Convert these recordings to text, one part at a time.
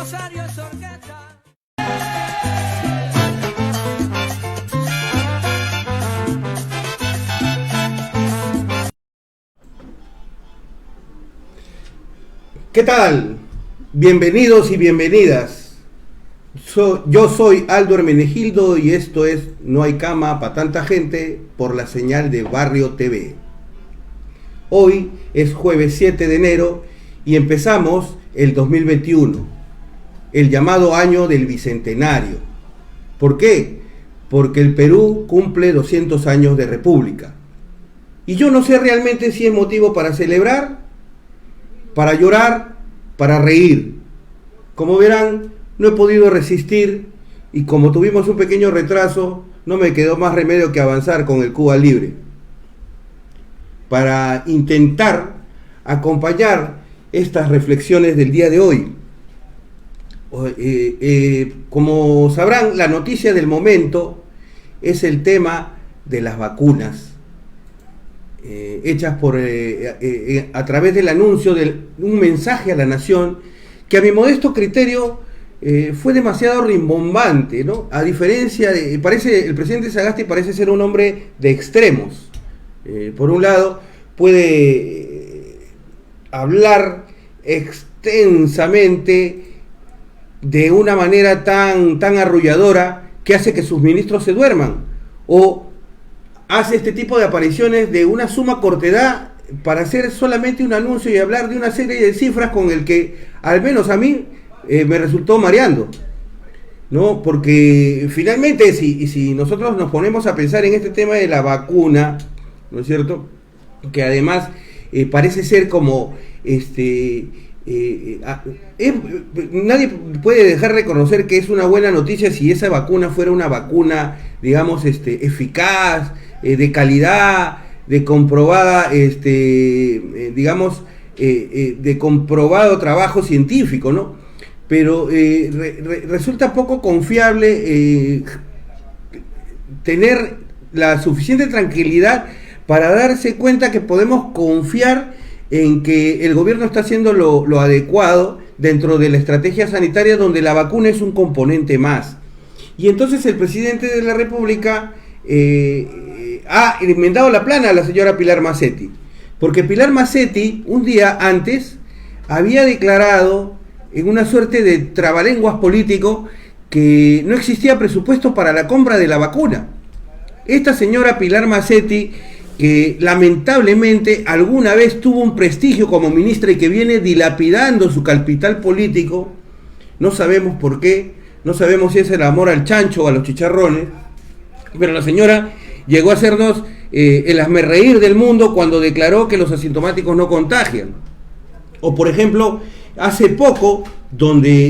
Rosario Sorqueta. ¿Qué tal? Bienvenidos y bienvenidas. Yo soy Aldo Hermenegildo y esto es No hay cama para tanta gente por la señal de Barrio TV. Hoy es jueves 7 de enero y empezamos el 2021, el llamado año del Bicentenario. ¿Por qué? Porque el Perú cumple 200 años de república. Y yo no sé realmente si es motivo para celebrar, para llorar, para reír. Como verán, no he podido resistir y como tuvimos un pequeño retraso, no me quedó más remedio que avanzar con el Cuba Libre para intentar acompañar estas reflexiones del día de hoy. Como sabrán, la noticia del momento es el tema de las vacunas. Hechas a través del anuncio de un mensaje a la nación que a mi modesto criterio fue demasiado rimbombante, ¿no? A diferencia de, el presidente Sagasti parece ser un hombre de extremos. Por un lado puede hablar extensamente de una manera tan arrulladora que hace que sus ministros se duerman, o hace este tipo de apariciones de una suma cortedad para hacer solamente un anuncio y hablar de una serie de cifras con el que, al menos a mí, me resultó mareando, ¿no? Porque finalmente, si nosotros nos ponemos a pensar en este tema de la vacuna, ¿no es cierto? Que además parece ser como nadie puede dejar de reconocer que es una buena noticia si esa vacuna fuera una vacuna, digamos, eficaz, de calidad, de comprobada, digamos, de comprobado trabajo científico, ¿no? Pero resulta poco confiable tener la suficiente tranquilidad para darse cuenta que podemos confiar en que el gobierno está haciendo lo adecuado dentro de la estrategia sanitaria, donde la vacuna es un componente más. Y entonces el presidente de la República ha enmendado la plana a la señora Pilar Mazzetti, porque Pilar Mazzetti un día antes había declarado en una suerte de trabalenguas político que no existía presupuesto para la compra de la vacuna. Esta señora Pilar Mazzetti, que lamentablemente alguna vez tuvo un prestigio como ministra y que viene dilapidando su capital político, no sabemos por qué, no sabemos si es el amor al chancho o a los chicharrones, pero la señora llegó a hacernos el hazmerreír del mundo cuando declaró que los asintomáticos no contagian. O por ejemplo, hace poco, donde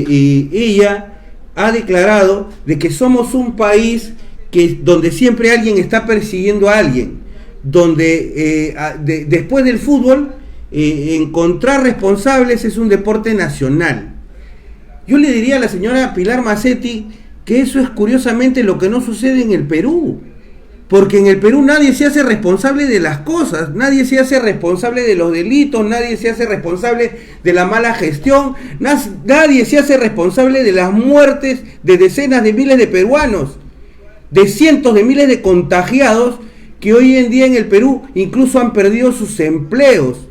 ella ha declarado de que somos un país donde siempre alguien está persiguiendo a alguien, donde después del fútbol encontrar responsables es un deporte nacional. Yo le diría a la señora Pilar Mazzetti que eso es curiosamente lo que no sucede en el Perú, porque en el Perú nadie se hace responsable de las cosas, nadie se hace responsable de los delitos, nadie se hace responsable de la mala gestión, nadie se hace responsable de las muertes de decenas de miles de peruanos, de cientos de miles de contagiados que hoy en día en el Perú incluso han perdido sus empleos.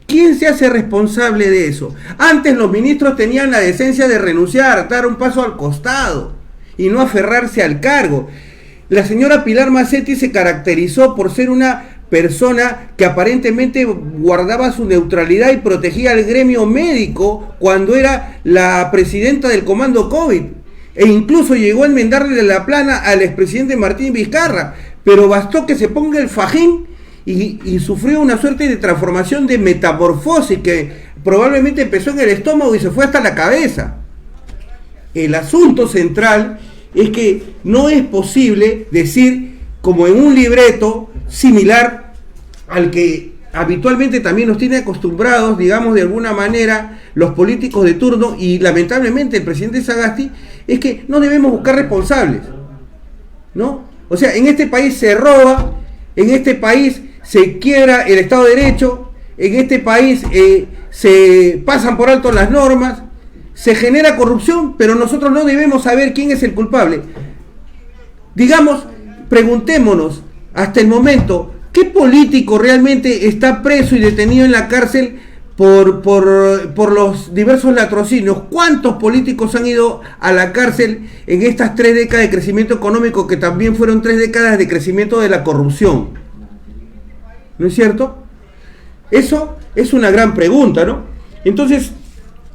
¿Quién se hace responsable de eso? Antes los ministros tenían la decencia de renunciar, dar un paso al costado y no aferrarse al cargo. La señora Pilar Mazzetti se caracterizó por ser una persona que aparentemente guardaba su neutralidad y protegía al gremio médico cuando era la presidenta del comando COVID, e incluso llegó a enmendarle la plana al expresidente Martín Vizcarra, pero bastó que se ponga el fajín y sufrió una suerte de transformación, de metamorfosis que probablemente empezó en el estómago y se fue hasta la cabeza. El asunto central es que no es posible decir, como en un libreto similar al que habitualmente también nos tiene acostumbrados, digamos, de alguna manera los políticos de turno, y lamentablemente el presidente Sagasti, es que no debemos buscar responsables, ¿no? O sea, en este país se roba, en este país se quiebra el Estado de Derecho, en este país se pasan por alto las normas, se genera corrupción, pero nosotros no debemos saber quién es el culpable. Digamos, preguntémonos hasta el momento, ¿qué político realmente está preso y detenido en la cárcel por los diversos latrocinios? ¿Cuántos políticos han ido a la cárcel en estas 3 décadas de crecimiento económico, que también fueron 3 décadas de crecimiento de la corrupción? ¿No es cierto? Eso es una gran pregunta, ¿no? Entonces,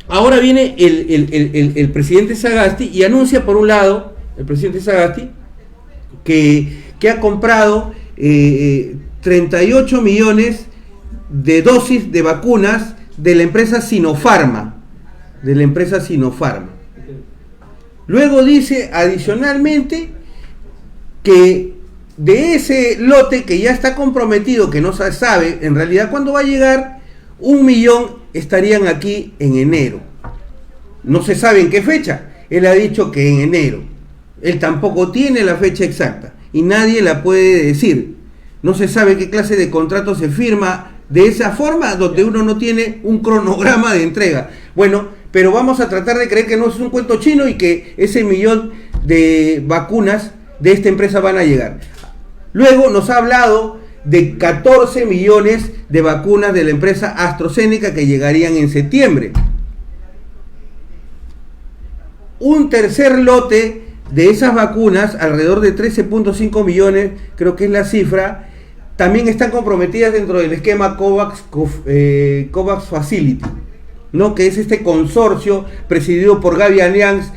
ahora viene el presidente Sagasti y anuncia, por un lado, el presidente Sagasti, que ha comprado 38 millones de dosis de vacunas de la empresa Sinopharma. Luego dice adicionalmente que de ese lote que ya está comprometido, que no se sabe en realidad cuándo va a llegar, 1 millón estarían aquí en enero. No se sabe en qué fecha. Él ha dicho que en enero. Él tampoco tiene la fecha exacta y nadie la puede decir. No se sabe qué clase de contrato se firma de esa forma, donde uno no tiene un cronograma de entrega. Bueno, pero vamos a tratar de creer que no es un cuento chino y que ese 1 millón de vacunas de esta empresa van a llegar. Luego nos ha hablado de 14 millones de vacunas de la empresa AstraZeneca que llegarían en septiembre. Un tercer lote de esas vacunas, alrededor de 13.5 millones, creo que es la cifra, también están comprometidas dentro del esquema COVAX Facility, ¿no? Que es este consorcio presidido por Gavi Allianz,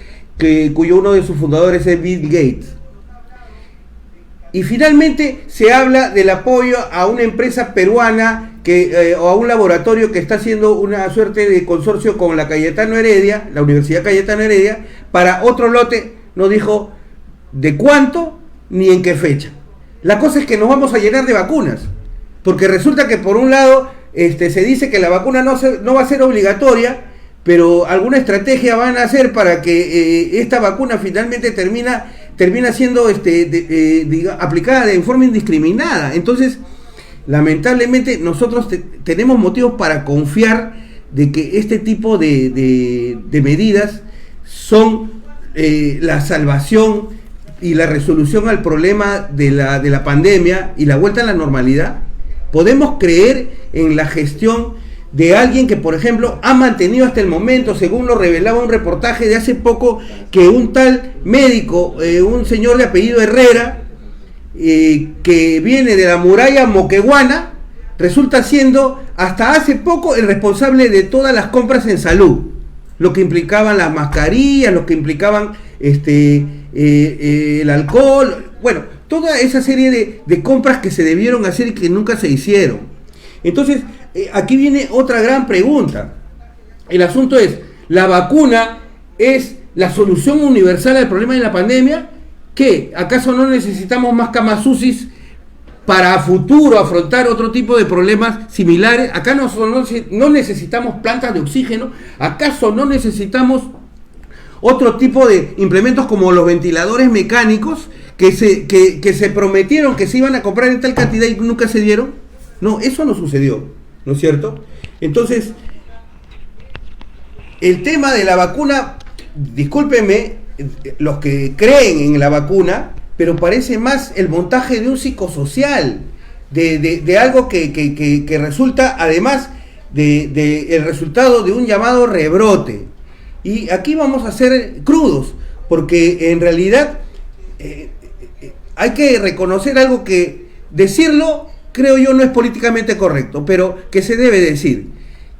cuyo uno de sus fundadores es Bill Gates. Y finalmente se habla del apoyo a una empresa peruana o a un laboratorio que está haciendo una suerte de consorcio con la Cayetano Heredia, la Universidad Cayetano Heredia, para otro lote. No dijo de cuánto ni en qué fecha. La cosa es que nos vamos a llenar de vacunas, porque resulta que por un lado se dice que la vacuna no va a ser obligatoria, pero alguna estrategia van a hacer para que esta vacuna finalmente termina siendo aplicada de forma indiscriminada. Entonces, lamentablemente, nosotros tenemos motivos para confiar de que este tipo de medidas son la salvación y la resolución al problema de la pandemia y la vuelta a la normalidad. Podemos creer en la gestión de alguien que, por ejemplo, ha mantenido hasta el momento, según lo revelaba un reportaje de hace poco, que un tal médico, un señor de apellido Herrera, que viene de la muralla moqueguana, resulta siendo hasta hace poco el responsable de todas las compras en salud, lo que implicaban las mascarillas, lo que implicaban el alcohol, bueno, toda esa serie de compras que se debieron hacer y que nunca se hicieron. Entonces, aquí viene otra gran pregunta. El asunto es, ¿la vacuna es la solución universal al problema de la pandemia? ¿Qué? ¿Acaso no necesitamos más camas UCI para a futuro afrontar otro tipo de problemas similares? ¿Acá no necesitamos plantas de oxígeno? ¿Acaso no necesitamos otro tipo de implementos como los ventiladores mecánicos que se prometieron que se iban a comprar en tal cantidad y nunca se dieron? No, eso no sucedió, ¿no es cierto? Entonces, el tema de la vacuna, discúlpenme los que creen en la vacuna, pero parece más el montaje de un psicosocial, de algo que resulta además el resultado de un llamado rebrote. Y aquí vamos a ser crudos, porque en realidad hay que reconocer algo que decirlo, creo yo, no es políticamente correcto, pero que se debe decir,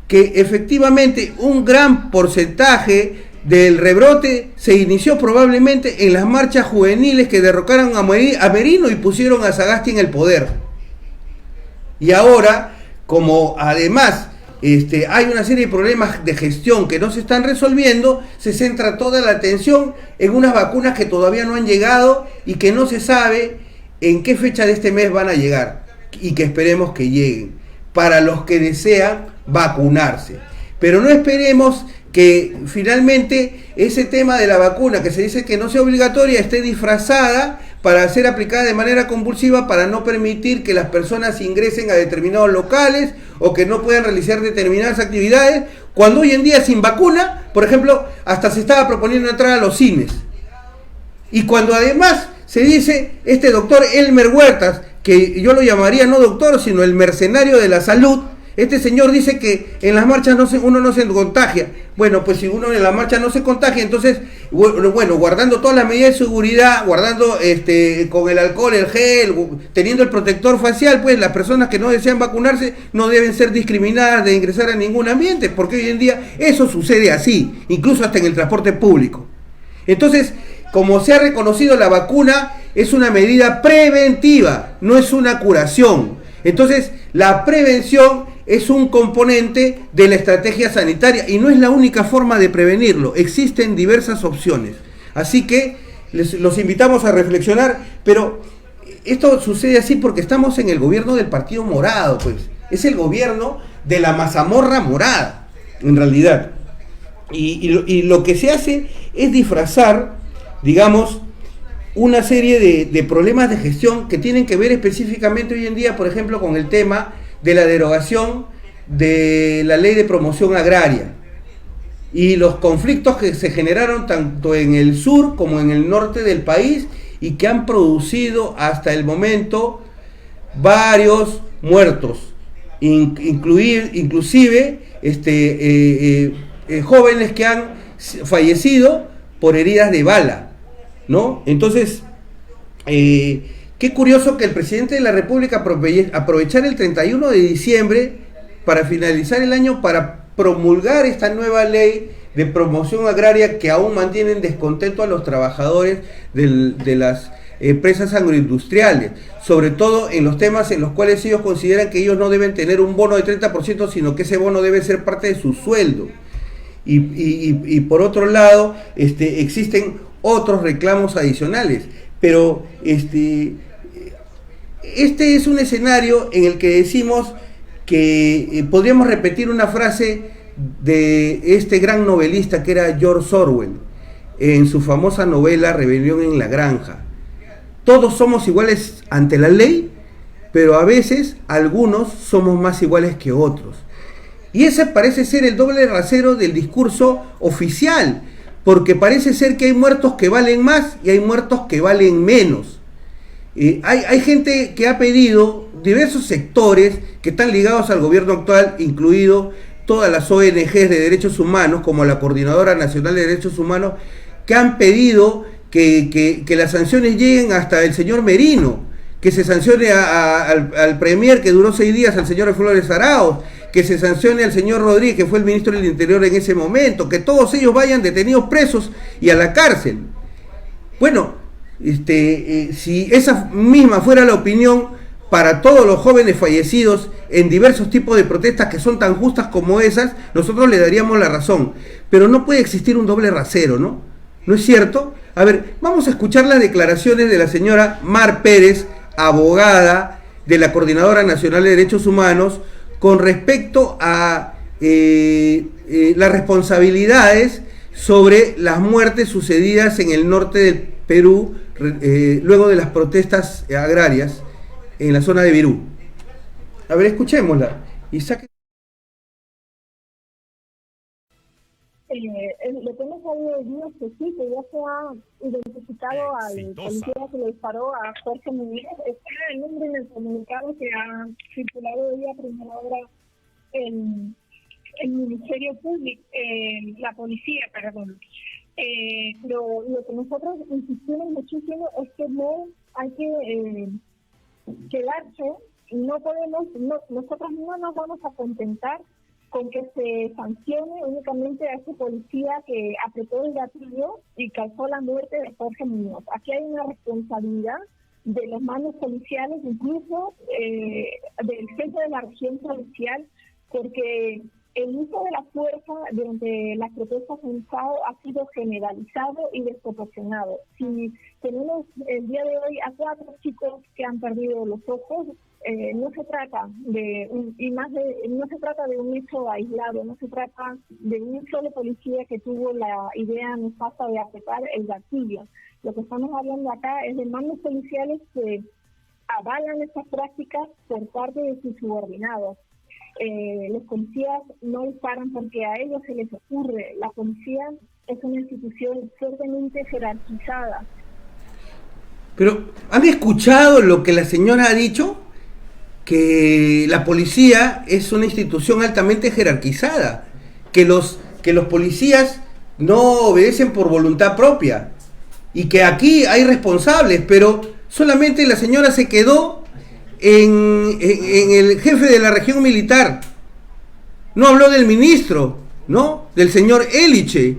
que efectivamente un gran porcentaje del rebrote se inició probablemente en las marchas juveniles que derrocaron a Merino y pusieron a Sagasti en el poder. Y ahora, como además hay una serie de problemas de gestión que no se están resolviendo, se centra toda la atención en unas vacunas que todavía no han llegado y que no se sabe en qué fecha de este mes van a llegar, y que esperemos que lleguen para los que desean vacunarse. Pero no esperemos que finalmente ese tema de la vacuna, que se dice que no sea obligatoria, esté disfrazada para ser aplicada de manera compulsiva, para no permitir que las personas ingresen a determinados locales o que no puedan realizar determinadas actividades, Cuando hoy en día sin vacuna, por ejemplo, hasta se estaba proponiendo entrar a los cines. Y cuando además se dice, este doctor Elmer Huertas, que yo lo llamaría no doctor, sino el mercenario de la salud, este señor dice que en las marchas uno no se contagia. Bueno, pues si uno en la marcha no se contagia, entonces, bueno, guardando todas las medidas de seguridad, guardando con el alcohol, el gel, teniendo el protector facial, pues las personas que no desean vacunarse no deben ser discriminadas de ingresar a ningún ambiente, porque hoy en día eso sucede así, incluso hasta en el transporte público. Entonces, como se ha reconocido, la vacuna es una medida preventiva, no es una curación. Entonces, la prevención es un componente de la estrategia sanitaria y no es la única forma de prevenirlo. Existen diversas opciones. Así que los invitamos a reflexionar, pero esto sucede así porque estamos en el gobierno del Partido Morado, pues. Es el gobierno de la mazamorra morada, en realidad. Y lo que se hace es disfrazar, digamos, una serie de problemas de gestión que tienen que ver específicamente hoy en día, por ejemplo, con el tema de la derogación de la ley de promoción agraria y los conflictos que se generaron tanto en el sur como en el norte del país y que han producido hasta el momento varios muertos, inclusive jóvenes que han fallecido por heridas de bala, ¿no? Entonces, qué curioso que el presidente de la República aprovechara el 31 de diciembre para finalizar el año para promulgar esta nueva ley de promoción agraria que aún mantiene en descontento a los trabajadores de las empresas agroindustriales, sobre todo en los temas en los cuales ellos consideran que ellos no deben tener un bono de 30%, sino que ese bono debe ser parte de su sueldo. Y por otro lado, existen otros reclamos adicionales, pero este es un escenario en el que decimos que podríamos repetir una frase de este gran novelista que era George Orwell en su famosa novela Rebelión en la Granja. Todos somos iguales ante la ley, pero a veces algunos somos más iguales que otros. Y ese parece ser el doble rasero del discurso oficial, porque parece ser que hay muertos que valen más y hay muertos que valen menos. Hay gente que ha pedido, diversos sectores que están ligados al gobierno actual, incluido todas las ONGs de derechos humanos, como la Coordinadora Nacional de Derechos Humanos, que han pedido que las sanciones lleguen hasta el señor Merino, que se sancione al premier que duró 6 días, al señor Flores Arauz, que se sancione al señor Rodríguez, que fue el ministro del Interior en ese momento, que todos ellos vayan detenidos presos y a la cárcel. Bueno, si esa misma fuera la opinión para todos los jóvenes fallecidos en diversos tipos de protestas que son tan justas como esas, nosotros le daríamos la razón. Pero no puede existir un doble rasero, ¿no? ¿No es cierto? A ver, vamos a escuchar las declaraciones de la señora Mar Pérez, abogada de la Coordinadora Nacional de Derechos Humanos, con respecto a las responsabilidades sobre las muertes sucedidas en el norte del Perú luego de las protestas agrarias en la zona de Virú. A ver, escuchémosla. Lo que hemos sabido hoy día es que sí, que ya se ha identificado al policía que le disparó a Jorge Muñoz. Está el nombre en el comunicado que ha circulado hoy a primera hora en el Ministerio Público, la policía, perdón. Pero lo que nosotros insistimos muchísimo es que no hay que quedarse, no podemos, nosotros no nos vamos a contentar con que se sancione únicamente a ese policía que apretó el gatillo y causó la muerte de Jorge Muñoz. Aquí hay una responsabilidad de los mandos policiales, incluso del jefe de la región policial, porque el uso de la fuerza durante las protestas en Estado ha sido generalizado y desproporcionado. Si tenemos el día de hoy a 4 chicos que han perdido los ojos, no se trata no se trata de un hecho aislado, no se trata de un solo policía que tuvo la idea nefasta de apretar el gatillo. Lo que estamos hablando acá es de mandos policiales que avalan estas prácticas por parte de sus subordinados. los policías no disparan porque a ellos se les ocurre. La policía es una institución fuertemente jerarquizada. Pero, ¿han escuchado lo que la señora ha dicho? Que la policía es una institución altamente jerarquizada, que los policías no obedecen por voluntad propia y que aquí hay responsables, pero solamente la señora se quedó en el jefe de la región militar. No habló del ministro, ¿no? Del señor Eliche,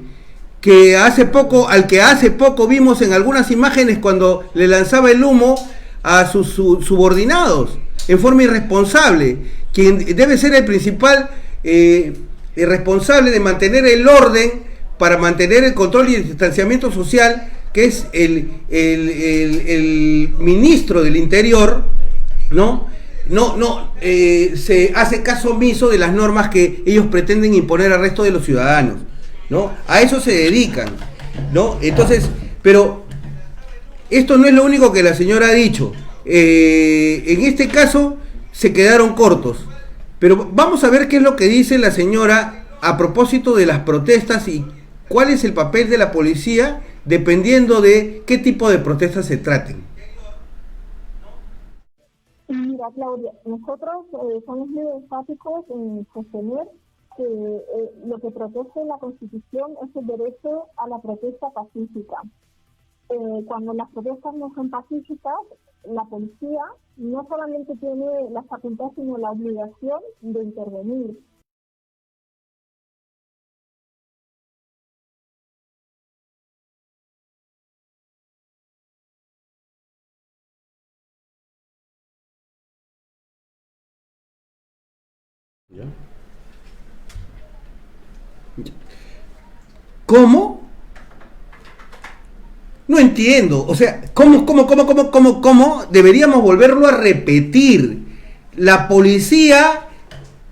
que al que hace poco vimos en algunas imágenes cuando le lanzaba el humo a sus subordinados en forma irresponsable, quien debe ser el principal responsable de mantener el orden, para mantener el control y el distanciamiento social, que es el ministro del Interior, ¿no? Se hace caso omiso de las normas que ellos pretenden imponer al resto de los ciudadanos, ¿no? A eso se dedican, ¿no? Entonces, pero esto no es lo único que la señora ha dicho. En este caso se quedaron cortos, pero vamos a ver qué es lo que dice la señora a propósito de las protestas y cuál es el papel de la policía dependiendo de qué tipo de protestas se traten. Mira, Claudia, nosotros somos muy enfáticos en sostener que lo que protege la Constitución es el derecho a la protesta pacífica. Cuando las protestas no son pacíficas, la policía no solamente tiene la facultad, sino la obligación de intervenir. ¿Cómo? No entiendo. O sea, ¿cómo deberíamos volverlo a repetir? La policía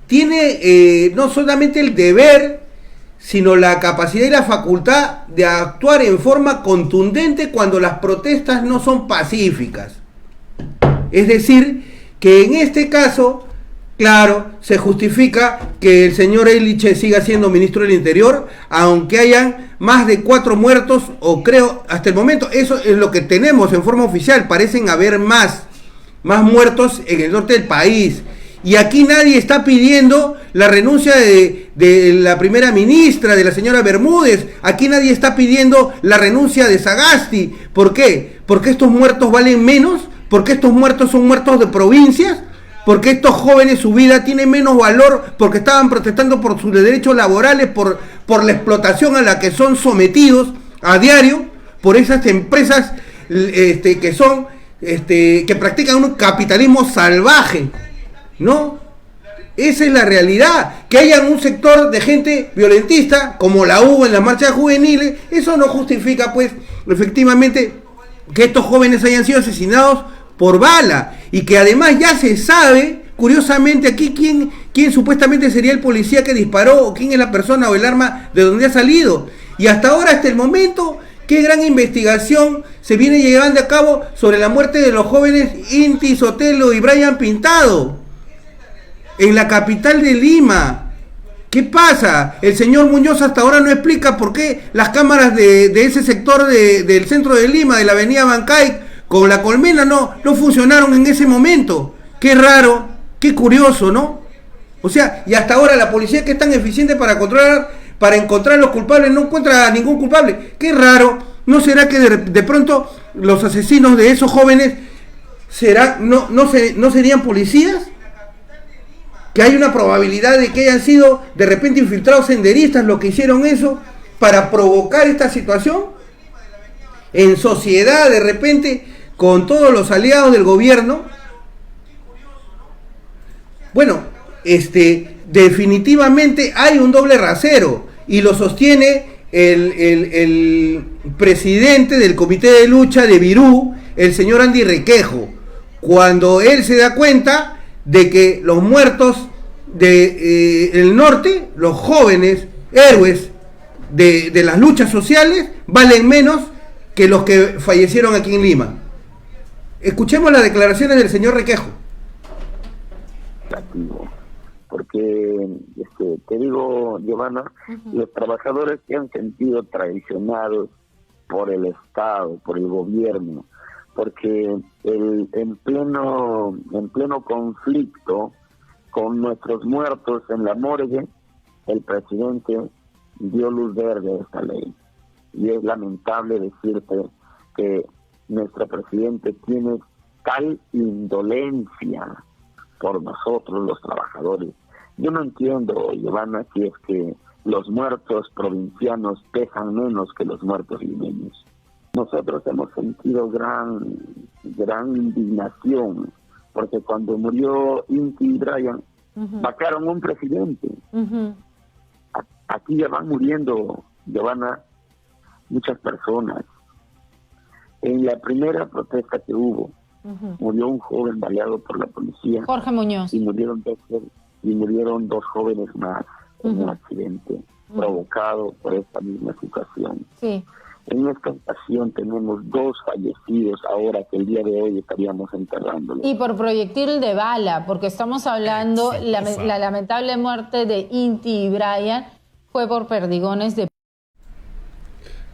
tiene no solamente el deber, sino la capacidad y la facultad de actuar en forma contundente cuando las protestas no son pacíficas. Es decir, que en este caso, claro, se justifica que el señor Eliche siga siendo ministro del Interior, aunque hayan más de 4 muertos, o creo, hasta el momento, eso es lo que tenemos en forma oficial, parecen haber más muertos en el norte del país. Y aquí nadie está pidiendo la renuncia de la primera ministra, de la señora Bermúdez. Aquí nadie está pidiendo la renuncia de Sagasti. ¿Por qué? ¿Porque estos muertos valen menos? ¿Porque estos muertos son muertos de provincias? ¿Porque estos jóvenes, su vida tiene menos valor porque estaban protestando por sus derechos laborales, por la explotación a la que son sometidos a diario por esas empresas que practican un capitalismo salvaje? ¿No? Esa es la realidad. Que haya un sector de gente violentista, como la hubo en las marchas juveniles, eso no justifica, pues, efectivamente, que estos jóvenes hayan sido asesinados por bala, y que además ya se sabe, curiosamente, aquí quién supuestamente sería el policía que disparó, o quién es la persona o el arma de donde ha salido. Y hasta ahora, hasta el momento, qué gran investigación se viene llevando a cabo sobre la muerte de los jóvenes Inti Sotelo y Brian Pintado en la capital de Lima. ¿Qué pasa? El señor Muñoz hasta ahora no explica por qué las cámaras de ese sector del centro de Lima, de la avenida Bancay, con la Colmena, no funcionaron en ese momento. Qué raro, qué curioso, ¿no? O sea, y hasta ahora la policía, que es tan eficiente para encontrar los culpables, no encuentra a ningún culpable. Qué raro. ¿No será que de pronto los asesinos de esos jóvenes no serían policías? Que hay una probabilidad de que hayan sido de repente infiltrados senderistas los que hicieron eso para provocar esta situación en sociedad, de repente, con todos los aliados del gobierno. Bueno, definitivamente hay un doble rasero, y lo sostiene el presidente del comité de lucha de Virú, el señor Andy Requejo, cuando él se da cuenta de que los muertos del norte, los jóvenes héroes de las luchas sociales, valen menos que los que fallecieron aquí en Lima. Escuchemos las declaraciones del señor Requejo. porque te digo, Giovanna, los trabajadores se han sentido traicionados por el Estado, por el gobierno, porque en pleno conflicto con nuestros muertos en la morgue, el presidente dio luz verde a esta ley. Y es lamentable decirte que nuestro presidente tiene tal indolencia por nosotros los trabajadores. Yo no entiendo, Giovanna, si es que los muertos provincianos pesan menos que los muertos limeños. Nosotros hemos sentido gran indignación, porque cuando murió Inti Brian, vacaron un presidente. Aquí ya van muriendo, Giovanna, muchas personas. En la primera protesta que hubo, murió un joven baleado por la policía. Jorge Muñoz. Y murieron dos jóvenes más en un accidente provocado por esta misma situación. Sí. En esta ocasión tenemos 2 fallecidos ahora que el día de hoy estaríamos enterrándolos. Y por proyectil de bala, porque estamos hablando, la lamentable muerte de Inti y Brian fue por perdigones de...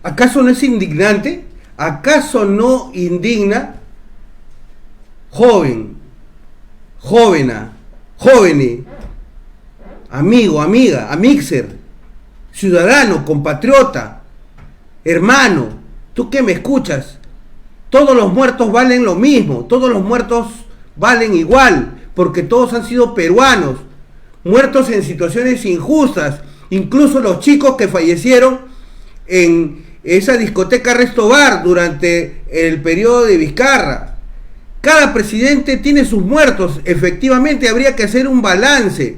¿Acaso no es indignante? ¿Acaso no indigna? Joven, jóvenes, amigo, amiga, amixer, ciudadano, compatriota, hermano, tú que me escuchas, todos los muertos valen lo mismo, todos los muertos valen igual, porque todos han sido peruanos, muertos en situaciones injustas, incluso los chicos que fallecieron en esa discoteca Resto Bar durante el periodo de Vizcarra. Cada presidente tiene sus muertos. Efectivamente habría que hacer un balance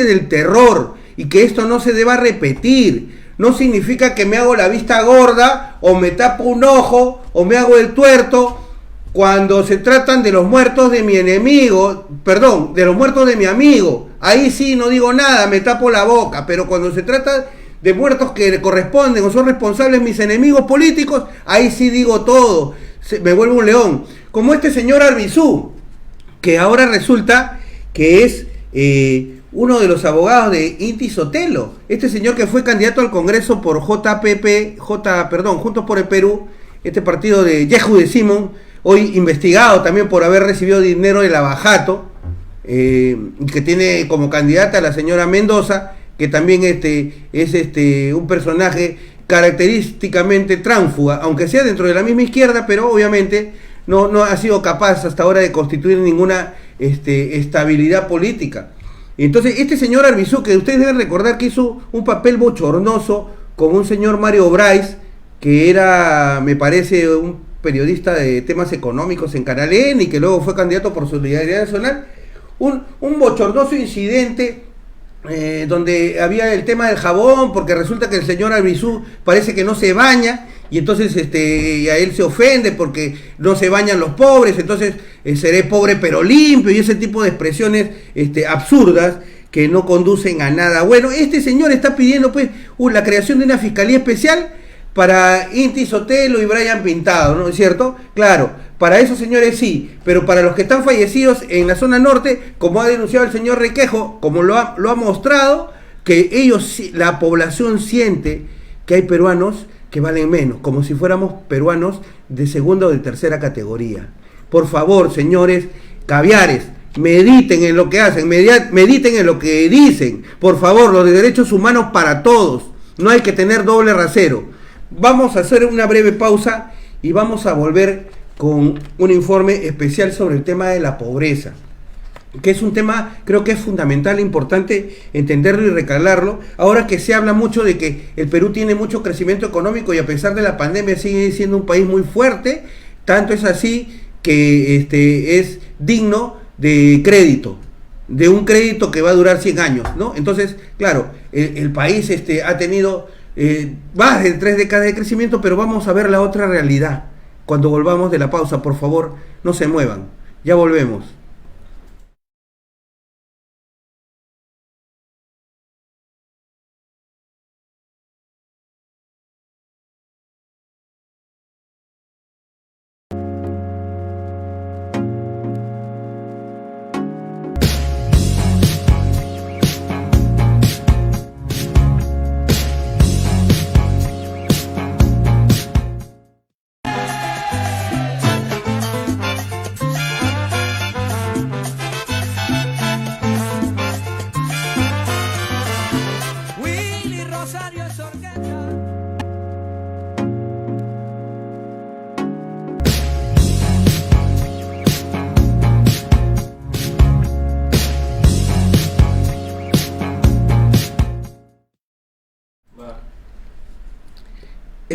del terror, y que esto no se deba repetir. No significa que me hago la vista gorda o me tapo un ojo o me hago el tuerto cuando se tratan de los muertos de mi enemigo, perdón, de los muertos de mi amigo. Ahí sí no digo nada, me tapo la boca, pero cuando se trata de muertos que le corresponden o son responsables mis enemigos políticos, ahí sí digo todo, me vuelvo un león. Como este señor Arbizu, que ahora resulta que es uno de los abogados de Inti Sotelo, este señor que fue candidato al Congreso por Juntos por el Perú, este partido de Yehu de Simón, hoy investigado también por haber recibido dinero de Lavajato, que tiene como candidata a la señora Mendoza, que también es un personaje característicamente tránsfuga, aunque sea dentro de la misma izquierda, pero obviamente no ha sido capaz hasta ahora de constituir ninguna estabilidad política. Entonces, este señor Arbizu, que ustedes deben recordar que hizo un papel bochornoso con un señor Mario Brais, que era, me parece, un periodista de temas económicos en Canal N, y que luego fue candidato por Solidaridad Nacional, un bochornoso incidente donde había el tema del jabón, porque resulta que el señor Arbizu parece que no se baña, y entonces y a él se ofende porque no se bañan los pobres, entonces seré pobre pero limpio, y ese tipo de expresiones absurdas que no conducen a nada. Bueno, este señor está pidiendo pues la creación de una fiscalía especial para Inti Sotelo y Brian Pintado, ¿no es cierto? Claro, para esos señores sí, pero para los que están fallecidos en la zona norte, como ha denunciado el señor Requejo, como lo ha mostrado, que ellos, la población siente que hay peruanos que valen menos, como si fuéramos peruanos de segunda o de tercera categoría. Por favor, señores caviares, mediten en lo que hacen, mediten en lo que dicen. Por favor, los de derechos humanos para todos, no hay que tener doble rasero. Vamos a hacer una breve pausa y vamos a volver con un informe especial sobre el tema de la pobreza, que es un tema, creo que es fundamental, importante entenderlo y recalarlo, ahora que se habla mucho de que el Perú tiene mucho crecimiento económico y a pesar de la pandemia sigue siendo un país muy fuerte, tanto es así que es digno de crédito, de un crédito que va a durar 100 años, ¿no? Entonces, claro, el país ha tenido más de 3 décadas de crecimiento, pero vamos a ver la otra realidad cuando volvamos de la pausa. Por favor, no se muevan, ya volvemos.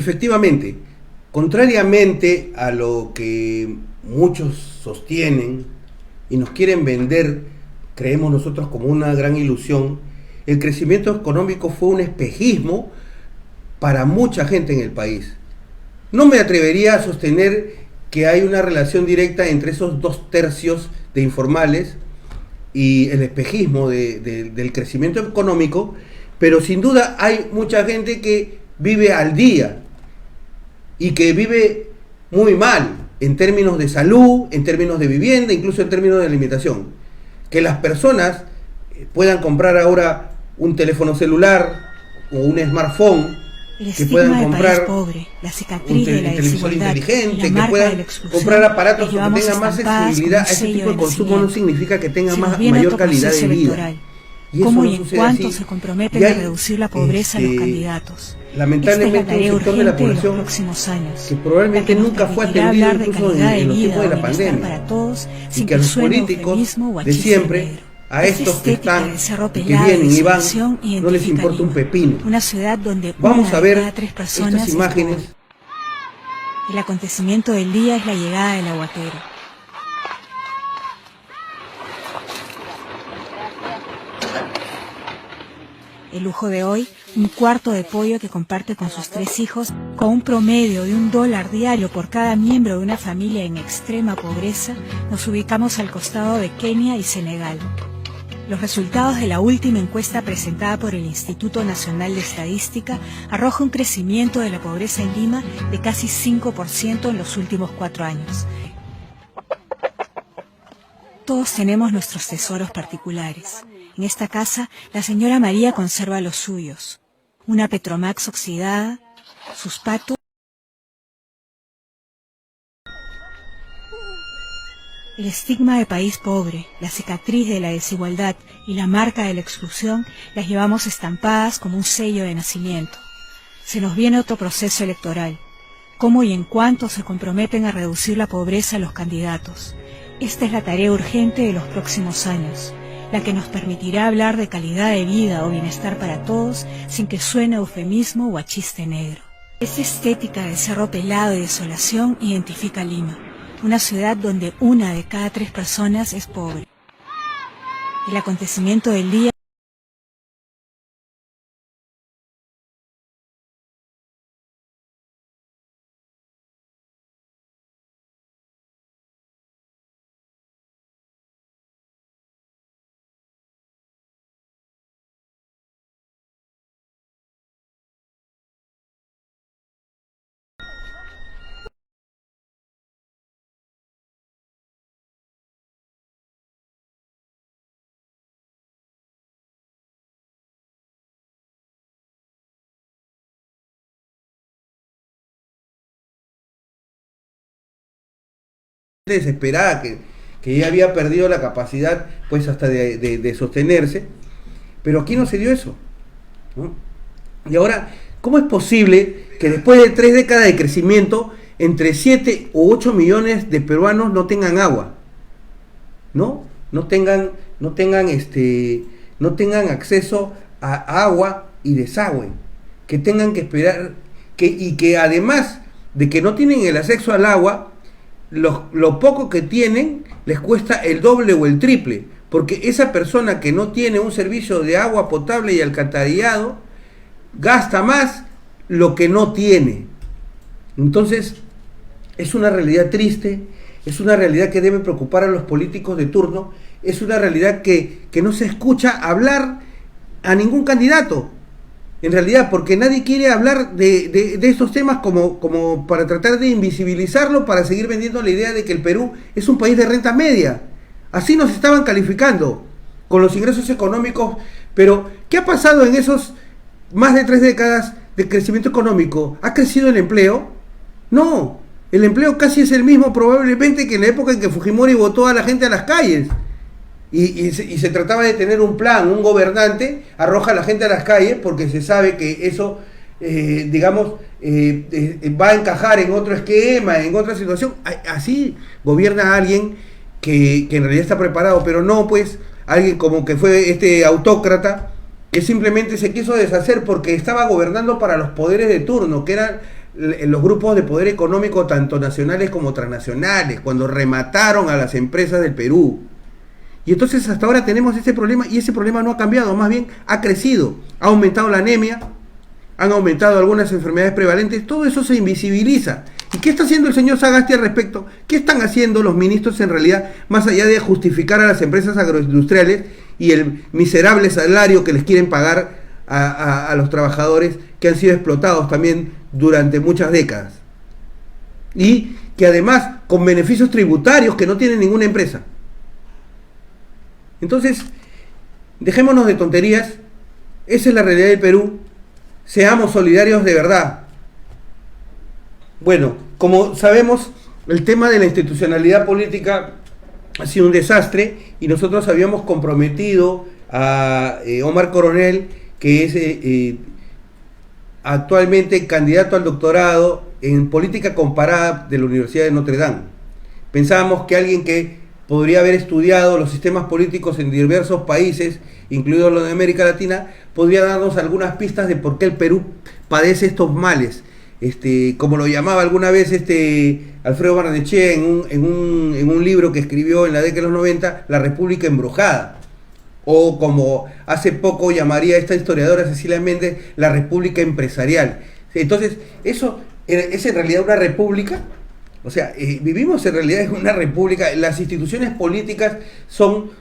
efectivamente, contrariamente a lo que muchos sostienen y nos quieren vender, creemos nosotros como una gran ilusión, el crecimiento económico fue un espejismo para mucha gente en el país. No me atrevería a sostener que hay una relación directa entre esos 2/3 de informales y el espejismo del crecimiento económico, pero sin duda hay mucha gente que vive al día y que vive muy mal en términos de salud, en términos de vivienda, incluso en términos de alimentación. Que las personas puedan comprar ahora un teléfono celular o un smartphone, que puedan comprar pobre, la cicatriz de la televisor inteligente, que puedan comprar aparatos que tengan más accesibilidad a ese tipo de consumo, no significa que tengan mayor calidad de vida. Y ¿cómo y en cuánto se comprometen a reducir la pobreza los candidatos? Lamentablemente un sector de la población que probablemente nunca fue atendido incluso en los tiempos de la pandemia, y que a los políticos de siempre, a estos que están, que vienen y van, no les importa un pepino. Una ciudad donde vamos a ver estas imágenes. El acontecimiento del día es la llegada del aguatero. El lujo de hoy, un cuarto de pollo que comparte con sus 3 hijos, con un promedio de $1 diario por cada miembro de una familia en extrema pobreza, nos ubicamos al costado de Kenia y Senegal. Los resultados de la última encuesta presentada por el Instituto Nacional de Estadística arroja un crecimiento de la pobreza en Lima de casi 5% en los últimos 4 años. Todos tenemos nuestros tesoros particulares. En esta casa, la señora María conserva los suyos. Una Petromax oxidada, sus patos. El estigma de país pobre, la cicatriz de la desigualdad y la marca de la exclusión las llevamos estampadas como un sello de nacimiento. Se nos viene otro proceso electoral. ¿Cómo y en cuánto se comprometen a reducir la pobreza los candidatos? Esta es la tarea urgente de los próximos años, la que nos permitirá hablar de calidad de vida o bienestar para todos sin que suene eufemismo o a chiste negro. Esta estética de cerro pelado y desolación identifica a Lima, una ciudad donde 1 de cada 3 personas es pobre. El acontecimiento del día desesperada que ya había perdido la capacidad pues hasta de sostenerse, pero aquí no se dio eso, ¿no? Y ahora, ¿cómo es posible que después de 3 décadas de crecimiento entre 7 u 8 millones de peruanos no tengan agua, no tengan acceso a agua y desagüe, que tengan que esperar, y que además de que no tienen el acceso al agua, lo poco que tienen les cuesta el doble o el triple, porque esa persona que no tiene un servicio de agua potable y alcantarillado gasta más lo que no tiene. Entonces es una realidad triste, es una realidad que debe preocupar a los políticos de turno, es una realidad que no se escucha hablar a ningún candidato, en realidad, porque nadie quiere hablar de estos temas como para tratar de invisibilizarlo, para seguir vendiendo la idea de que el Perú es un país de renta media. Así nos estaban calificando, con los ingresos económicos. Pero, ¿qué ha pasado en esos más de 3 décadas de crecimiento económico? ¿Ha crecido el empleo? No, el empleo casi es el mismo probablemente que en la época en que Fujimori votó a la gente a las calles. Y se trataba de tener un plan, un gobernante arroja a la gente a las calles porque se sabe que eso, va a encajar en otro esquema, en otra situación. Así gobierna alguien que en realidad está preparado, pero no pues alguien como que fue este autócrata que simplemente se quiso deshacer porque estaba gobernando para los poderes de turno, que eran los grupos de poder económico, tanto nacionales como transnacionales, cuando remataron a las empresas del Perú. Y entonces hasta ahora tenemos ese problema, y ese problema no ha cambiado, más bien ha crecido, ha aumentado la anemia, han aumentado algunas enfermedades prevalentes, todo eso se invisibiliza. ¿Y qué está haciendo el señor Sagasti al respecto? ¿Qué están haciendo los ministros en realidad, más allá de justificar a las empresas agroindustriales y el miserable salario que les quieren pagar a los trabajadores que han sido explotados también durante muchas décadas? Y que además con beneficios tributarios que no tiene ninguna empresa. Entonces, dejémonos de tonterías, esa es la realidad del Perú, seamos solidarios de verdad. Bueno, como sabemos, el tema de la institucionalidad política ha sido un desastre y nosotros habíamos comprometido a Omar Coronel, que es actualmente candidato al doctorado en política comparada de la Universidad de Notre Dame. Pensábamos que alguien que podría haber estudiado los sistemas políticos en diversos países, incluidos los de América Latina, podría darnos algunas pistas de por qué el Perú padece estos males. Como lo llamaba alguna vez Alfredo Barnechea en un libro que escribió en la década de los 90, La República Embrujada. O como hace poco llamaría esta historiadora Cecilia Méndez, la República Empresarial. Entonces, ¿eso es en realidad una república? O sea, vivimos en realidad en una república. Las instituciones políticas son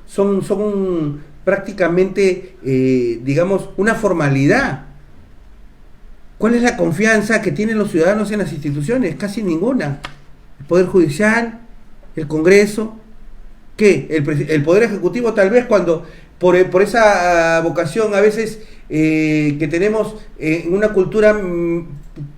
prácticamente, digamos, una formalidad. ¿Cuál es la confianza que tienen los ciudadanos en las instituciones? Casi ninguna. El Poder Judicial, el Congreso, ¿qué? El Poder Ejecutivo tal vez cuando, por esa vocación a veces que tenemos en una cultura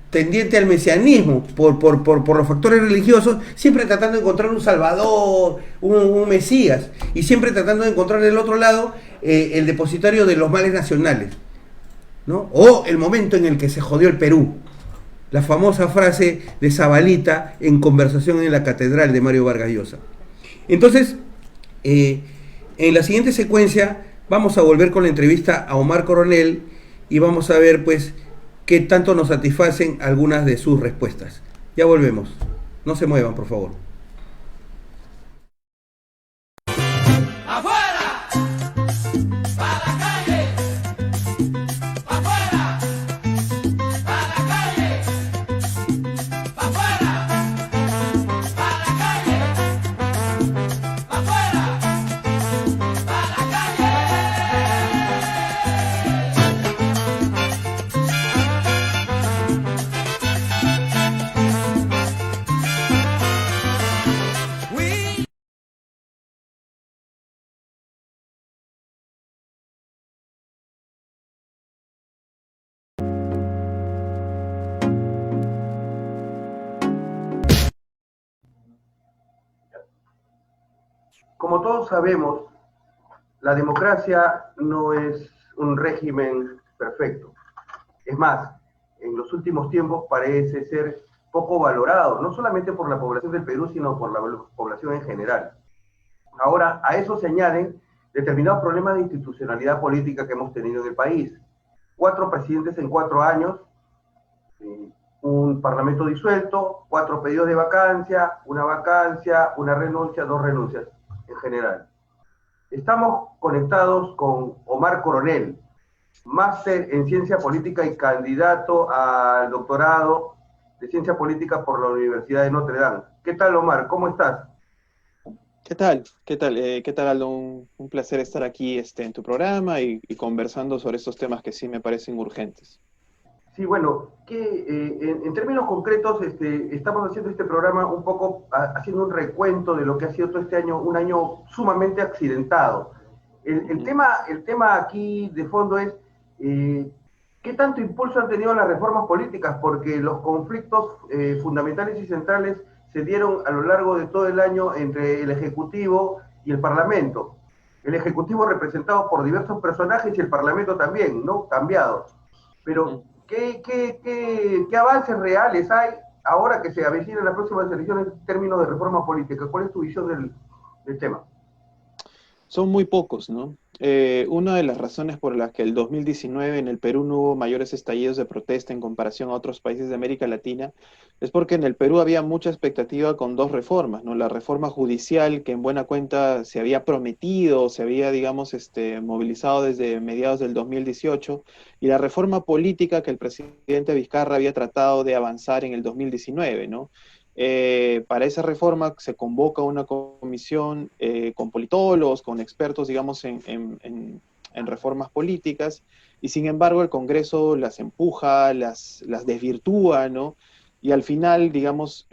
tendiente al mesianismo, por los factores religiosos, siempre tratando de encontrar un salvador, un mesías, y siempre tratando de encontrar del otro lado el depositario de los males nacionales, ¿no? O el momento en el que se jodió el Perú, la famosa frase de Zabalita en Conversación en la Catedral de Mario Vargas Llosa. Entonces, en la siguiente secuencia vamos a volver con la entrevista a Omar Coronel y vamos a ver pues qué tanto nos satisfacen algunas de sus respuestas. Ya volvemos, no se muevan por favor. Como todos sabemos, la democracia no es un régimen perfecto. Es más, en los últimos tiempos parece ser poco valorado, no solamente por la población del Perú, sino por la población en general. Ahora, a eso se añaden determinados problemas de institucionalidad política que hemos tenido en el país. 4 presidentes en 4 años, un parlamento disuelto, 4 pedidos de vacancia, una renuncia, 2 renuncias en general. Estamos conectados con Omar Coronel, máster en Ciencia Política y candidato al doctorado de Ciencia Política por la Universidad de Notre Dame. ¿Qué tal, Omar? ¿Cómo estás? ¿Qué tal? ¿Qué tal, Aldo? Un placer estar aquí en tu programa y conversando sobre estos temas que sí me parecen urgentes. Sí, bueno, en términos concretos, estamos haciendo este programa un poco haciendo un recuento de lo que ha sido todo este año, un año sumamente accidentado. El tema aquí de fondo es ¿qué tanto impulso han tenido las reformas políticas? Porque los conflictos fundamentales y centrales se dieron a lo largo de todo el año entre el Ejecutivo y el Parlamento. El Ejecutivo representado por diversos personajes y el Parlamento también, ¿no? Cambiados. Pero ¿qué avances reales hay ahora que se avecinan las próximas elecciones en términos de reforma política? ¿Cuál es tu visión del tema? Son muy pocos, ¿no? Una de las razones por las que el 2019 en el Perú no hubo mayores estallidos de protesta en comparación a otros países de América Latina es porque en el Perú había mucha expectativa con dos reformas, ¿no? La reforma judicial, que en buena cuenta se había prometido, se había, digamos, movilizado desde mediados del 2018, y la reforma política que el presidente Vizcarra había tratado de avanzar en el 2019, ¿no? Para esa reforma se convoca una comisión con politólogos, con expertos, digamos, en reformas políticas, y sin embargo el Congreso las empuja, las desvirtúa, ¿no? Y al final, digamos,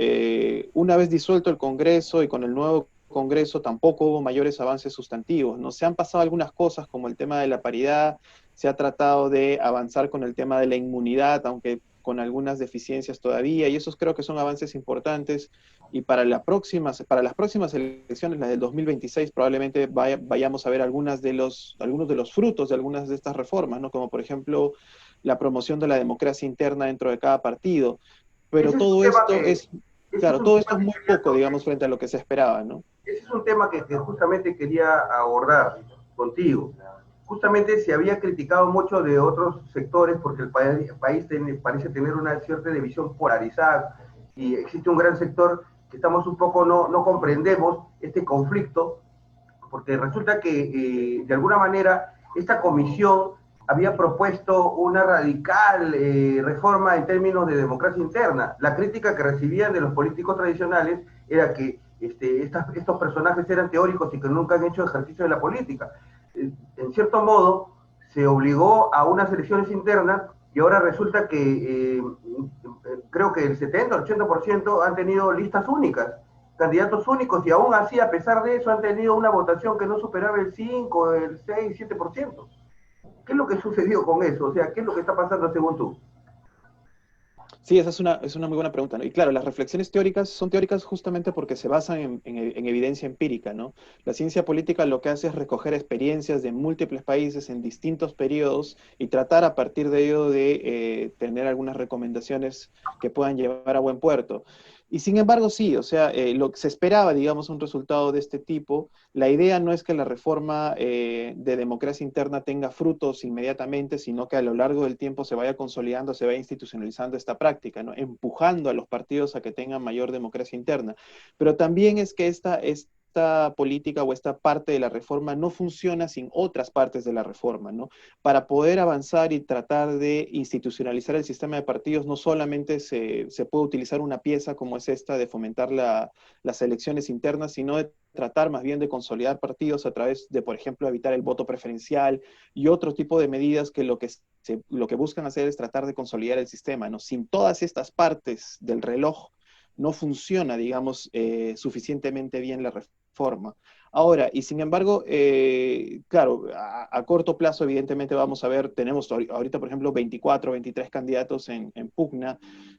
una vez disuelto el Congreso y con el nuevo Congreso tampoco hubo mayores avances sustantivos, ¿no? Se han pasado algunas cosas como el tema de la paridad, se ha tratado de avanzar con el tema de la inmunidad, aunque con algunas deficiencias todavía, y esos creo que son avances importantes, y para las próximas elecciones, las del 2026, probablemente vayamos a ver algunos de los frutos de algunas de estas reformas, ¿no? Como por ejemplo la promoción de la democracia interna dentro de cada partido, pero todo esto es, claro, todo esto es muy poco, digamos, frente a lo que se esperaba, ¿no? Ese es un tema que justamente quería abordar contigo. Justamente se había criticado mucho de otros sectores porque el país parece tener una cierta división polarizada y existe un gran sector que estamos un poco, no comprendemos este conflicto, porque resulta que de alguna manera esta comisión había propuesto una radical reforma en términos de democracia interna. La crítica que recibían de los políticos tradicionales era que estos personajes eran teóricos y que nunca han hecho ejercicio de la política. En cierto modo, se obligó a unas elecciones internas y ahora resulta que creo que el 70 o 80% han tenido listas únicas, candidatos únicos, y aún así, a pesar de eso, han tenido una votación que no superaba el 5, el 6, 7%. ¿Qué es lo que sucedió con eso? O sea, ¿qué es lo que está pasando según tú? Sí, esa es una muy buena pregunta, ¿no? Y claro, las reflexiones teóricas son teóricas justamente porque se basan en evidencia empírica, ¿no? La ciencia política lo que hace es recoger experiencias de múltiples países en distintos periodos y tratar a partir de ello de tener algunas recomendaciones que puedan llevar a buen puerto. Y sin embargo, sí, o sea, lo que se esperaba, digamos, un resultado de este tipo. La idea no es que la reforma de democracia interna tenga frutos inmediatamente, sino que a lo largo del tiempo se vaya consolidando, se vaya institucionalizando esta práctica, ¿no? Empujando a los partidos a que tengan mayor democracia interna. Pero también es que esta política o esta parte de la reforma no funciona sin otras partes de la reforma, ¿no? Para poder avanzar y tratar de institucionalizar el sistema de partidos, no solamente se puede utilizar una pieza como es esta de fomentar las elecciones internas, sino de tratar más bien de consolidar partidos a través de, por ejemplo, evitar el voto preferencial y otro tipo de medidas que lo que buscan hacer es tratar de consolidar el sistema, ¿no? Sin todas estas partes del reloj, no funciona, digamos, suficientemente bien la reforma. Ahora, y sin embargo, claro, a corto plazo, evidentemente vamos a ver, tenemos ahorita, por ejemplo, 24, 23 candidatos en pugna.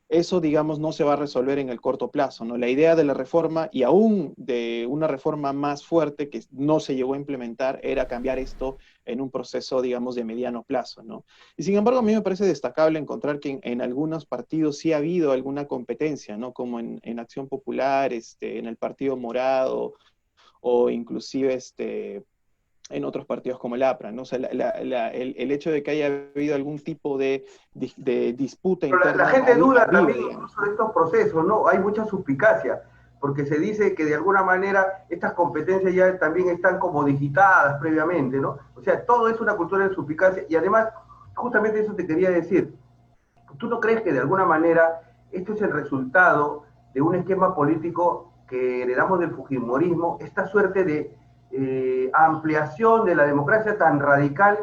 Eso, digamos, no se va a resolver en el corto plazo, ¿no? La idea de la reforma, y aún de una reforma más fuerte que no se llegó a implementar, era cambiar esto en un proceso, digamos, de mediano plazo, ¿no? Y sin embargo, a mí me parece destacable encontrar que en algunos partidos sí ha habido alguna competencia, ¿no? Como en Acción Popular, en el Partido Morado, o inclusive en otros partidos como el APRA, ¿no? O sea, el hecho de que haya habido algún tipo de disputa interna. La gente duda también incluso de estos procesos, ¿no? Hay mucha suspicacia, porque se dice que de alguna manera estas competencias ya también están como digitadas previamente, ¿no? O sea, todo es una cultura de suspicacia, y además, justamente eso te quería decir. ¿Tú no crees que de alguna manera esto es el resultado de un esquema político que heredamos del fujimorismo, esta suerte de ampliación de la democracia tan radical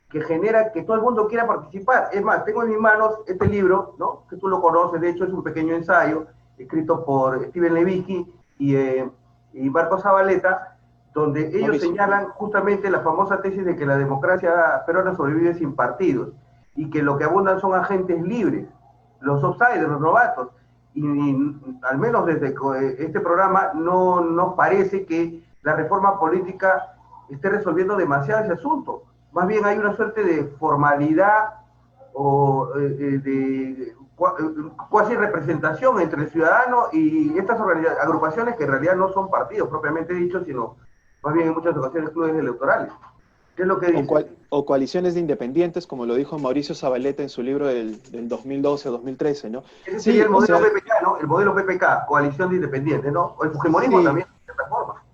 que genera que todo el mundo quiera participar? Es más, tengo en mis manos este libro, ¿no? Que tú lo conoces, de hecho es un pequeño ensayo escrito por Steven Levitsky y Marco Zabaleta, donde ellos señalan justamente la famosa tesis de que la democracia peruana sobrevive sin partidos y que lo que abundan son agentes libres, los outsiders, los novatos. Y al menos desde este programa no nos parece que la reforma política esté resolviendo demasiado ese asunto. Más bien hay una suerte de formalidad o de cuasi representación entre el ciudadano y estas agrupaciones que en realidad no son partidos propiamente dichos, sino más bien en muchas ocasiones clubes electorales. ¿Qué es lo que dice? O coaliciones de independientes, como lo dijo Mauricio Zabaleta en su libro del 2012 o 2013, ¿no? Ese Sí, sería el modelo o sea, PPK, ¿no? El modelo PPK, coalición de independientes, ¿no? O el fujimorismo sí, también, de cierta forma.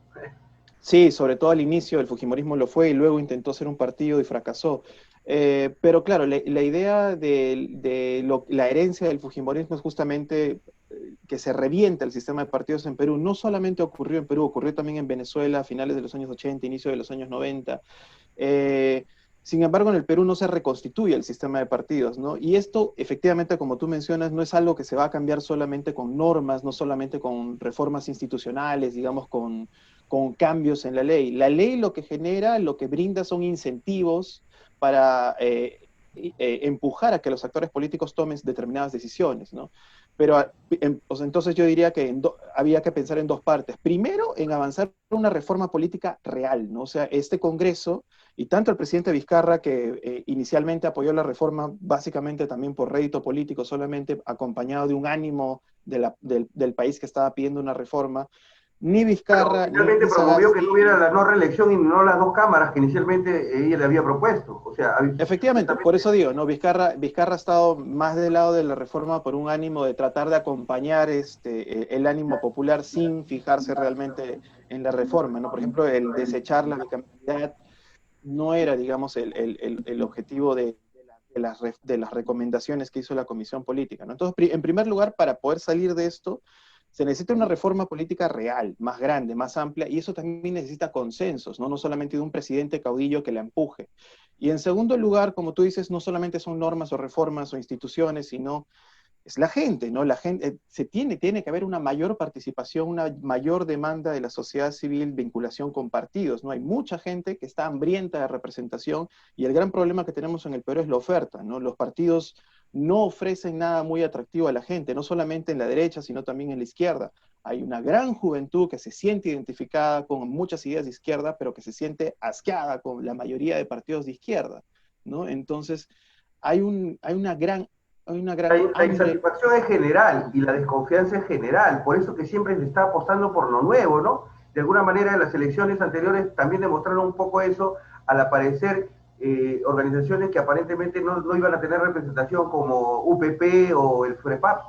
sí, sobre todo al inicio el fujimorismo lo fue y luego intentó ser un partido y fracasó. Pero claro, la idea la herencia del fujimorismo es justamente que se revienta el sistema de partidos en Perú. No solamente ocurrió en Perú, ocurrió también en Venezuela a finales de los años 80, inicio de los años 90. Eh, Sin embargo, en el Perú no se reconstituye el sistema de partidos, ¿no? Y esto, efectivamente, como tú mencionas, no es algo que se va a cambiar solamente con normas, no solamente con reformas institucionales, digamos, con cambios en la ley. La ley lo que genera, lo que brinda son incentivos para empujar a que los actores políticos tomen determinadas decisiones, ¿no? Pero pues, entonces yo diría que había que pensar en dos partes. Primero, en avanzar una reforma política real, ¿no? O sea, este Congreso, y tanto el presidente Vizcarra, que inicialmente apoyó la reforma básicamente también por rédito político, solamente acompañado de un ánimo del país que estaba pidiendo una reforma, ni Bueno, Vizcarra, finalmente ni promovió que no Sagasti. hubiera la no reelección y no las dos cámaras que inicialmente ella le había propuesto. O sea, Efectivamente, por eso digo, ¿no? Vizcarra ha estado más del lado de la reforma por un ánimo de tratar de acompañar el ánimo popular sin fijarse realmente en la reforma, ¿no? Por ejemplo, el desechar la bicameralidad no era, digamos, el objetivo de las recomendaciones que hizo la Comisión Política, ¿no? Entonces, en primer lugar, para poder salir de esto, se necesita una reforma política real, más grande, más amplia, y eso también necesita consensos, ¿no? No solamente de un presidente caudillo que la empuje. Y en segundo lugar, como tú dices, no solamente son normas o reformas o instituciones, sino es la gente, ¿no? La gente, tiene que haber una mayor participación, una mayor demanda de la sociedad civil, vinculación con partidos, ¿no? Hay mucha gente que está hambrienta de representación y el gran problema que tenemos en el Perú es la oferta, ¿no? Los partidos no ofrecen nada muy atractivo a la gente, no solamente en la derecha, sino también en la izquierda. Hay una gran juventud que se siente identificada con muchas ideas de izquierda, pero que se siente asqueada con la mayoría de partidos de izquierda, ¿no? Entonces, hay una gran la hambre. insatisfacción es general y la desconfianza es general. Por eso que siempre se está apostando por lo nuevo, ¿no? De alguna manera, las elecciones anteriores también demostraron un poco eso al aparecer organizaciones que aparentemente no iban a tener representación como UPP o el FREPAP.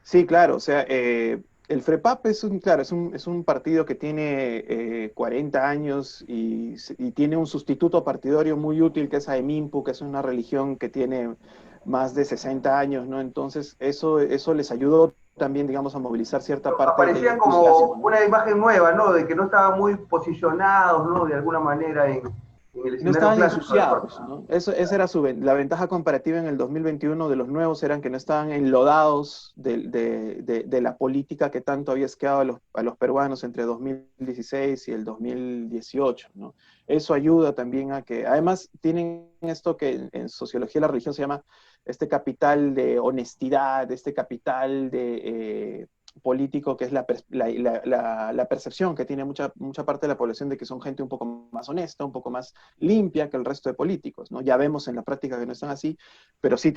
Sí, claro, o sea, el FREPAP es un partido que tiene 40 años y tiene un sustituto partidario muy útil que es AEMIMPU, que es una religión que tiene más de 60 años, ¿no? Entonces, eso les ayudó también, digamos, a movilizar cierta parte del Aparecían como entusiasmo, ¿no? una imagen nueva, ¿no? De que no estaban muy posicionados, ¿no? De alguna manera en el No escenario estaban clásico del deporte. ensuciados, ¿no? Esa era la ventaja comparativa en el 2021 de los nuevos, eran que no estaban enlodados de la política que tanto había esquivado a los peruanos entre 2016 y el 2018, ¿no? Eso ayuda también a que, además tienen esto que en sociología de la religión se llama este capital de honestidad, este capital de político, que es la percepción que tiene mucha parte de la población de que son gente un poco más honesta, un poco más limpia que el resto de políticos, ¿no? Ya vemos en la práctica que no están así, pero sí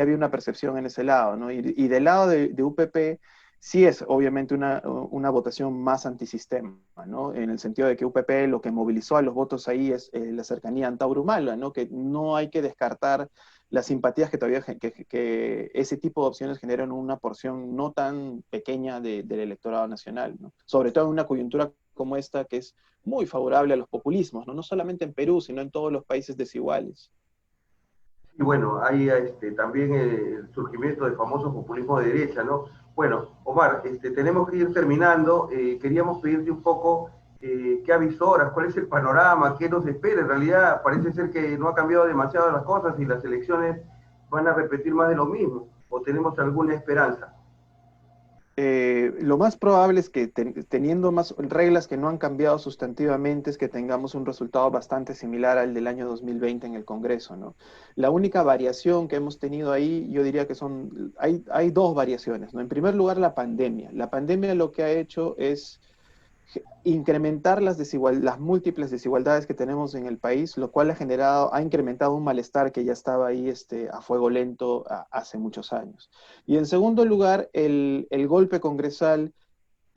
había una percepción en ese lado, ¿no? Y del lado de UPP sí es obviamente una votación más antisistema, ¿no? En el sentido de que UPP lo que movilizó a los votos ahí es la cercanía a Antauro Humala, ¿no? Que no hay que descartar las simpatías que todavía que ese tipo de opciones generan una porción no tan pequeña del electorado nacional, ¿no? Sobre todo en una coyuntura como esta que es muy favorable a los populismos, ¿no? No solamente en Perú, sino en todos los países desiguales. Y bueno, hay también el surgimiento del famoso populismo de derecha, ¿no? Bueno, Omar, tenemos que ir terminando. Queríamos pedirte un poco qué avisoras, cuál es el panorama, qué nos espera. En realidad parece ser que no ha cambiado demasiado las cosas y las elecciones van a repetir más de lo mismo. ¿O tenemos alguna esperanza? Lo más probable es que teniendo más reglas que no han cambiado sustantivamente, es que tengamos un resultado bastante similar al del año 2020 en el Congreso, ¿no? La única variación que hemos tenido ahí, yo diría que hay dos variaciones, ¿no? En primer lugar, la pandemia. La pandemia lo que ha hecho es incrementar las múltiples desigualdades que tenemos en el país, lo cual ha incrementado un malestar que ya estaba ahí a fuego lento hace muchos años. Y en segundo lugar, el golpe congresal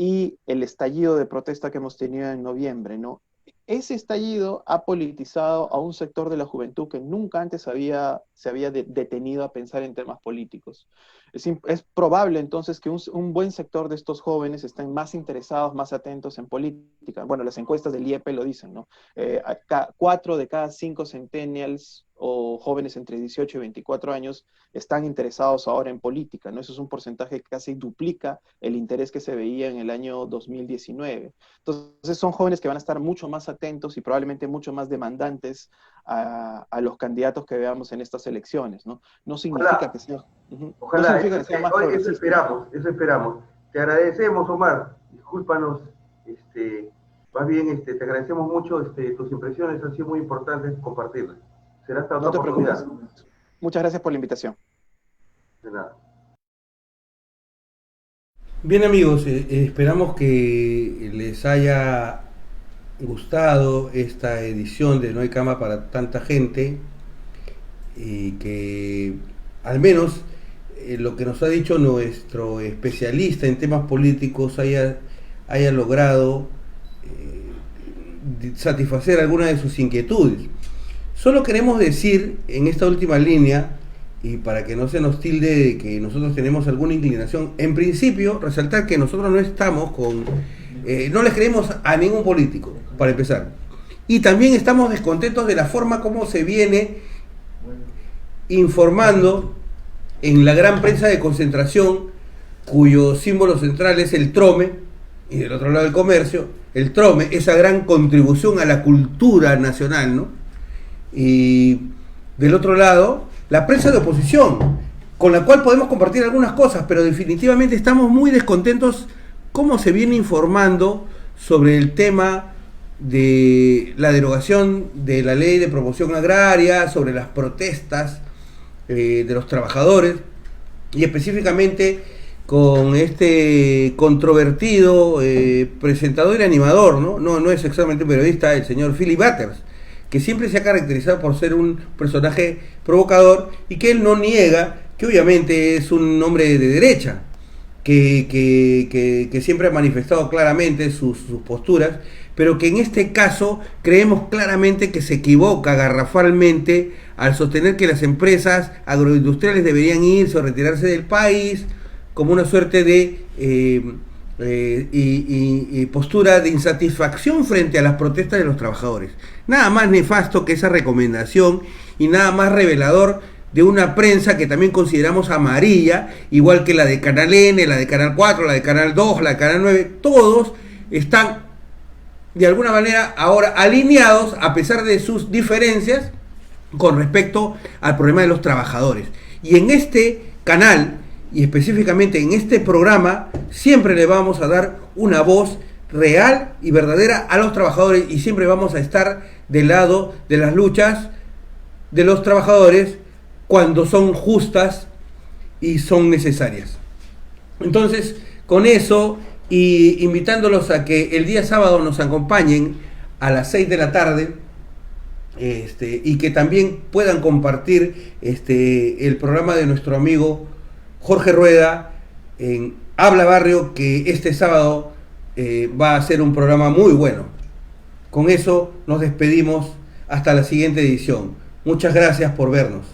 y el estallido de protesta que hemos tenido en noviembre, ¿no? Ese estallido ha politizado a un sector de la juventud que nunca antes se había detenido a pensar en temas políticos. Es probable entonces que un buen sector de estos jóvenes estén más interesados, más atentos en política. Bueno, las encuestas del IEP lo dicen, ¿no? 4 de cada 5 centennials o jóvenes entre 18 y 24 años están interesados ahora en política, ¿no? Eso es un porcentaje que casi duplica el interés que se veía en el año 2019. Entonces son jóvenes que van a estar mucho más atentos y probablemente mucho más demandantes a los candidatos que veamos en estas elecciones, ¿no? No significa que sea... Ojalá, no significa que sea más progresista. Eso esperamos. Te agradecemos, Omar. Discúlpanos, más bien te agradecemos mucho tus impresiones, han sido muy importantes compartirlas. Será hasta otra oportunidad. No te preocupes. Muchas gracias por la invitación. De nada. Bien, amigos, esperamos que les haya gustado esta edición de No hay cama para tanta gente y que al menos lo que nos ha dicho nuestro especialista en temas políticos haya logrado satisfacer alguna de sus inquietudes. Solo queremos decir en esta última línea, y para que no se nos tilde de que nosotros tenemos alguna inclinación, en principio resaltar que nosotros no estamos no les creemos a ningún político, para empezar. Y también estamos descontentos de la forma como se viene informando en la gran prensa de concentración, cuyo símbolo central es el trome, y del otro lado el comercio, el trome, esa gran contribución a la cultura nacional, ¿no? Y del otro lado, la prensa de oposición, con la cual podemos compartir algunas cosas, pero definitivamente estamos muy descontentos cómo se viene informando sobre el tema de la derogación de la ley de promoción agraria, sobre las protestas de los trabajadores, y específicamente con este controvertido presentador y animador, no es exactamente un periodista, el señor Philip Butters, que siempre se ha caracterizado por ser un personaje provocador y que él no niega que obviamente es un hombre de derecha, que siempre ha manifestado claramente sus posturas, pero que en este caso creemos claramente que se equivoca garrafalmente al sostener que las empresas agroindustriales deberían irse o retirarse del país como una suerte de postura de insatisfacción frente a las protestas de los trabajadores. Nada más nefasto que esa recomendación y nada más revelador de una prensa que también consideramos amarilla, igual que la de Canal N, la de Canal 4, la de Canal 2, la de Canal 9, todos están de alguna manera ahora alineados a pesar de sus diferencias con respecto al problema de los trabajadores. Y en este canal, y específicamente en este programa, siempre le vamos a dar una voz real y verdadera a los trabajadores y siempre vamos a estar del lado de las luchas de los trabajadores cuando son justas y son necesarias. Entonces, con eso, y invitándolos a que el día sábado nos acompañen a las 6 de la tarde, y que también puedan compartir el programa de nuestro amigo Jorge Rueda en Habla Barrio, que este sábado va a ser un programa muy bueno. Con eso nos despedimos hasta la siguiente edición. Muchas gracias por vernos.